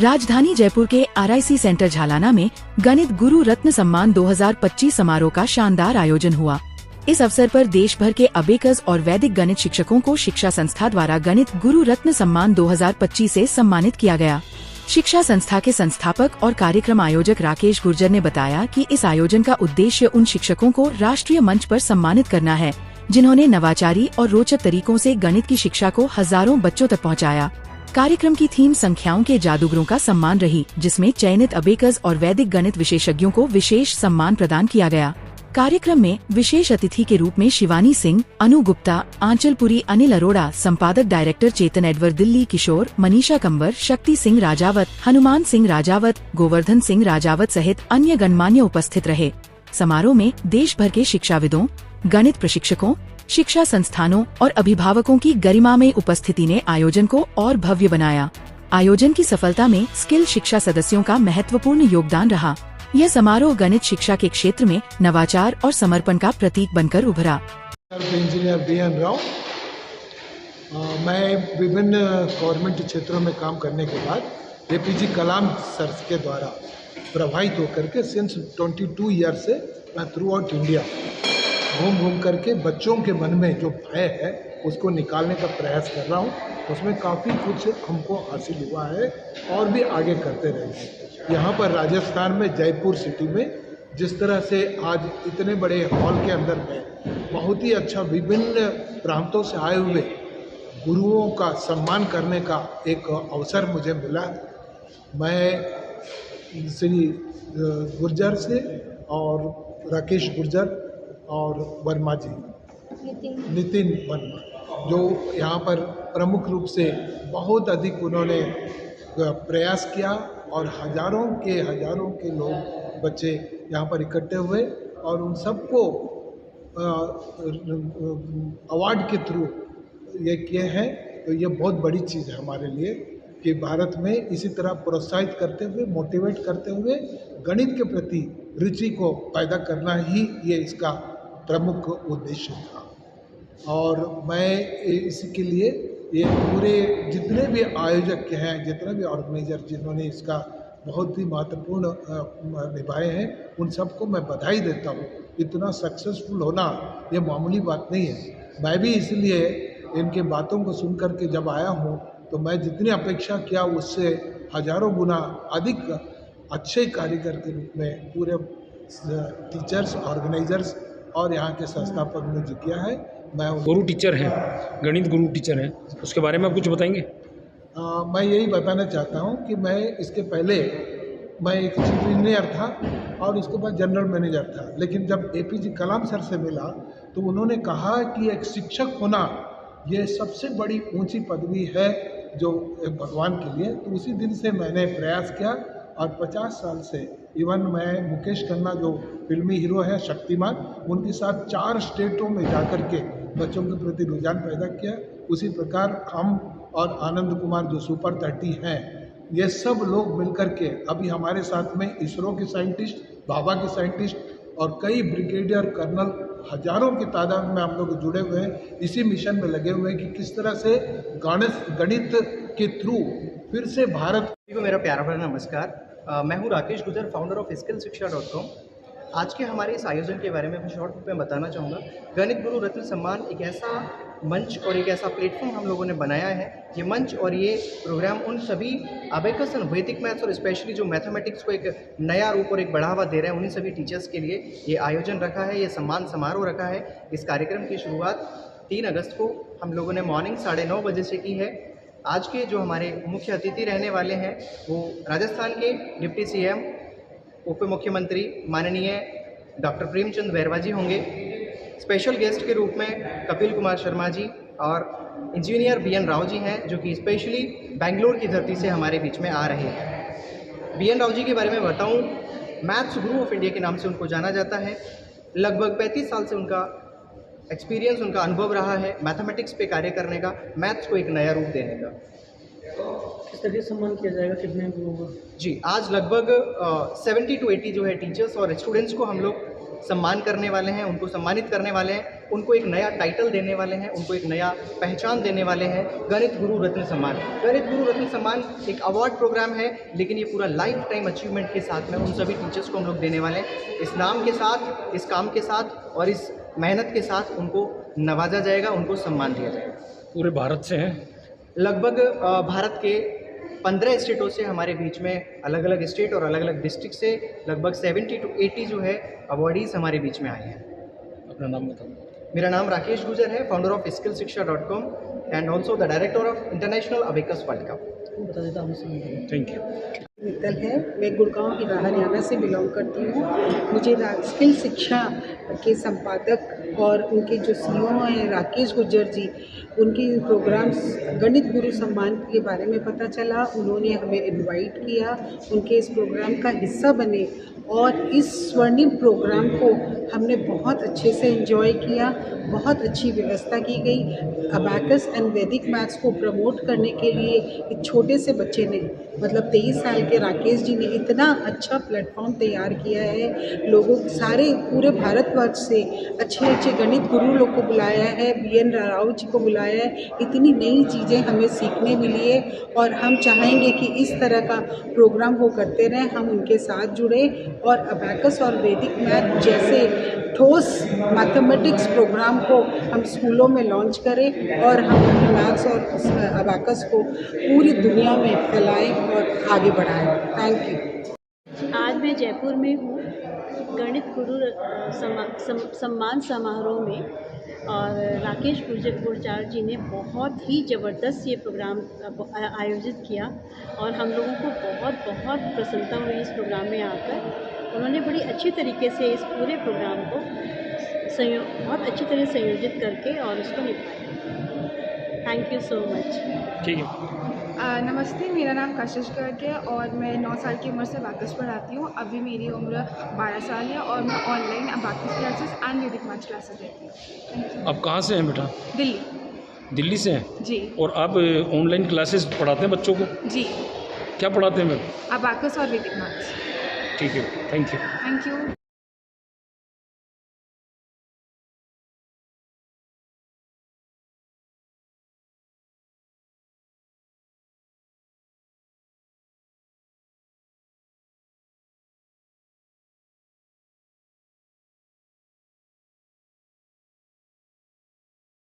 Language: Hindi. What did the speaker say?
राजधानी जयपुर के RIC सेंटर झालाना में गणित गुरु रत्न सम्मान 2025 समारोह का शानदार आयोजन हुआ। इस अवसर पर देश भर के अबेकस और वैदिक गणित शिक्षकों को शिक्षा संस्था द्वारा गणित गुरु रत्न सम्मान 2025 से सम्मानित किया गया। शिक्षा संस्था के संस्थापक और कार्यक्रम आयोजक राकेश गुर्जर ने बताया कि इस आयोजन का उद्देश्य उन शिक्षकों को राष्ट्रीय मंच पर सम्मानित करना है, जिन्होंने नवाचारी और रोचक तरीकों से गणित की शिक्षा को हजारों बच्चों तक पहुंचाया। कार्यक्रम की थीम संख्याओं के जादूगरों का सम्मान रही, जिसमें चयनित अबेकस और वैदिक गणित विशेषज्ञों को विशेष सम्मान प्रदान किया गया। कार्यक्रम में विशेष अतिथि के रूप में शिवानी सिंह, अनु गुप्ता, आंचलपुरी, अनिल अरोड़ा, संपादक डायरेक्टर चेतन एडवर, दिल्ली किशोर, मनीषा कंवर, शक्ति सिंह राजावत, हनुमान सिंह राजावत, गोवर्धन सिंह राजावत सहित अन्य गणमान्य उपस्थित रहे। समारोह में देश भर के शिक्षाविदों, गणित प्रशिक्षकों, शिक्षा संस्थानों और अभिभावकों की गरिमामय उपस्थिति ने आयोजन को और भव्य बनाया। आयोजन की सफलता में स्किल शिक्षा सदस्यों का महत्वपूर्ण योगदान रहा। यह समारोह गणित शिक्षा के क्षेत्र में नवाचार और समर्पण का प्रतीक बनकर उभरा। इंजीनियर BN राव, मैं विभिन्न गवर्नमेंट क्षेत्रों में काम करने के बाद APJ कलाम सर के द्वारा प्रभावित होकर के सिंस 22 ईयर से मैं थ्रू आउट इंडिया घूम करके बच्चों के मन में जो भय है उसको निकालने का प्रयास कर रहा हूँ। उसमें काफ़ी कुछ हमको हासिल हुआ है और भी आगे करते रहेंगे। यहाँ पर राजस्थान में जयपुर सिटी में जिस तरह से आज इतने बड़े हॉल के अंदर में बहुत ही अच्छा विभिन्न प्रांतों से आए हुए गुरुओं का सम्मान करने का एक अवसर मुझे मिला। मैं श्री गुर्जर से और राकेश गुर्जर और वर्मा जी, नितिन वर्मा, जो यहाँ पर प्रमुख रूप से बहुत अधिक उन्होंने प्रयास किया और हजारों के लोग बच्चे यहाँ पर इकट्ठे हुए और उन सबको अवार्ड के थ्रू ये किए हैं। तो ये बहुत बड़ी चीज़ है हमारे लिए कि भारत में इसी तरह प्रोत्साहित करते हुए, मोटिवेट करते हुए गणित के प्रति रुचि को पैदा करना ही ये इसका प्रमुख उद्देश्य था। और मैं इसके लिए ये पूरे जितने भी आयोजक हैं, जितने भी ऑर्गेनाइजर जिन्होंने इसका बहुत ही महत्वपूर्ण निभाए हैं, उन सबको मैं बधाई देता हूँ। इतना सक्सेसफुल होना ये मामूली बात नहीं है। मैं भी इसलिए इनके बातों को सुन कर के जब आया हूँ तो मैं जितनी अपेक्षा किया उससे हजारों गुना अधिक अच्छे कारीगर के रूप में पूरे टीचर्स, ऑर्गेनाइजर्स और यहाँ के संस्थापक ने जो किया है। मैं गुरु टीचर हैं, गणित गुरु टीचर हैं, उसके बारे में आप कुछ बताएंगे? मैं यही बताना चाहता हूँ कि मैं इसके पहले मैं एक चीफ इंजीनियर था और उसके बाद जनरल मैनेजर था। लेकिन जब APJ कलाम सर से मिला तो उन्होंने कहा कि एक शिक्षक होना ये सबसे बड़ी ऊंची पदवी है जो एक भगवान के लिए। तो उसी दिन से मैंने प्रयास किया और 50 साल से इवन मैं मुकेश खन्ना जो फिल्मी हीरो है शक्तिमान, उनके साथ 4 स्टेटों में जाकर के बच्चों के प्रति रुझान पैदा किया। उसी प्रकार हम और आनंद कुमार जो सुपर 30 हैं, ये सब लोग मिलकर के अभी हमारे साथ में इसरो के साइंटिस्ट, भाभा के साइंटिस्ट और कई ब्रिगेडियर कर्नल हजारों की तादाद में हम लोग जुड़े हुए हैं। इसी मिशन में लगे हुए हैं कि किस तरह से गणित के थ्रू फिर से भारत को मेरा प्यारा भरा नमस्कार। मैं हूँ Rakesh Gurjar, founder of skillshiksha.com। आज के हमारे इस आयोजन के बारे में मैं शॉर्ट में बताना चाहूँगा। गणित गुरु रत्न सम्मान एक ऐसा मंच और एक ऐसा प्लेटफॉर्म हम लोगों ने बनाया है। ये मंच और ये प्रोग्राम उन सभी अबेकस एंड वैदिक मैथ्स और स्पेशली जो मैथमेटिक्स को एक नया रूप और एक बढ़ावा दे रहे हैं, उन्हीं सभी टीचर्स के लिए ये आयोजन रखा है, ये सम्मान समारोह रखा है। इस कार्यक्रम की शुरुआत 3 अगस्त को हम लोगों ने मॉर्निंग 9:30 बजे से की है। आज के जो हमारे मुख्य अतिथि रहने वाले हैं वो राजस्थान के डिप्टी CM, उप मुख्यमंत्री माननीय डॉक्टर प्रेमचंद बैरवा जी होंगे। स्पेशल गेस्ट के रूप में कपिल कुमार शर्मा जी और इंजीनियर BN राव जी हैं, जो कि स्पेशली बेंगलोर की धरती से हमारे बीच में आ रहे हैं। BN राव जी के बारे में बताऊं, मैथ्स गुरु ऑफ इंडिया के नाम से उनको जाना जाता है। लगभग 35 साल से उनका एक्सपीरियंस, उनका अनुभव रहा है मैथमेटिक्स पे कार्य करने का, मैथ्स को एक नया रूप देने का। किस तरह से सम्मान किया जाएगा, कितने लोगों? जी, आज लगभग 70 to 80 जो है टीचर्स और स्टूडेंट्स को हम लोग सम्मान करने वाले हैं, उनको सम्मानित करने वाले हैं। उनको एक नया टाइटल देने वाले हैं, उनको एक नया पहचान देने वाले हैं, गणित गुरु रत्न सम्मान। गणित गुरु रत्न सम्मान एक अवार्ड प्रोग्राम है, लेकिन ये पूरा लाइफ टाइम अचीवमेंट के साथ में उन सभी टीचर्स को हम लोग देने वाले हैं। इस नाम के साथ, इस काम के साथ और इस मेहनत के साथ उनको नवाजा जाएगा, उनको सम्मान दिया जाएगा। पूरे भारत से हैं? लगभग भारत के 15 स्टेटों से हमारे बीच में, अलग अलग स्टेट और अलग अलग डिस्ट्रिक्ट से लगभग 70 to 80 जो है अवॉर्डीज़ हमारे बीच में आए हैं। अपना नाम बताओ। मेरा नाम राकेश गुजर है, founder of skillshiksha.com and also the director of international abacus world cup. बता देता हूँ थैंक यू। मित्तल है, मैं गुड़गांव की हरियाणा से बिलोंग करती हूँ। मुझे स्किल शिक्षा के संपादक और उनके जो सीईओ हैं राकेश गुजर जी, उनके प्रोग्राम्स गणित गुरु सम्मान के बारे में पता चला। उन्होंने हमें इनवाइट किया, उनके इस प्रोग्राम का हिस्सा बने और इस स्वर्णिम प्रोग्राम को हमने बहुत अच्छे से एंजॉय किया। बहुत अच्छी व्यवस्था की गई। अबैकस एंड वैदिक मैथ्स को प्रमोट करने के लिए एक छोटे से बच्चे ने, मतलब 23 साल के राकेश जी ने इतना अच्छा प्लेटफॉर्म तैयार किया है। लोगों सारे पूरे भारतवर्ष से अच्छे अच्छे गणित गुरु लोग को बुलाया है, BN राव जी को बुलाया है। इतनी नई चीज़ें हमें सीखने मिली है और हम चाहेंगे कि इस तरह का प्रोग्राम वो करते रहें, हम उनके साथ जुड़े और अबैकस और वैदिक मैथ जैसे ठोस मैथमेटिक्स प्रोग्राम को हम स्कूलों में लॉन्च करें और हम मैथ्स और अबैकस को पूरी दुनिया में फैलाएं और आगे बढ़ाएं। Thank you. आज मैं जयपुर में हूँ गणित गुरु सम्मान समारोह में, और राकेश गुर्जर जी ने बहुत ही ज़बरदस्त ये प्रोग्राम आयोजित किया और हम लोगों को बहुत बहुत प्रसन्नता हुई इस प्रोग्राम में आकर। उन्होंने बड़ी अच्छी तरीके से इस पूरे प्रोग्राम को बहुत अच्छी तरह संयोजित करके और उसको निभाया। Thank you so much. ठीक है। नमस्ते, मेरा नाम कशिश गर्ग है और मैं 9 साल की उम्र से अबैकस पढ़ाती हूँ। अभी मेरी उम्र 12 साल है और मैं ऑनलाइन अबैकस क्लासेस एंड वैदिक मैथ्स क्लासेस देती हूँ। आप कहाँ से हैं बेटा? दिल्ली। दिल्ली से हैं? जी। और आप ऑनलाइन क्लासेस पढ़ाते हैं बच्चों को? जी। क्या पढ़ाते हैं मैम? अबैकस और वैदिक मैथ्स। ठीक है, थैंक यू। Thank you.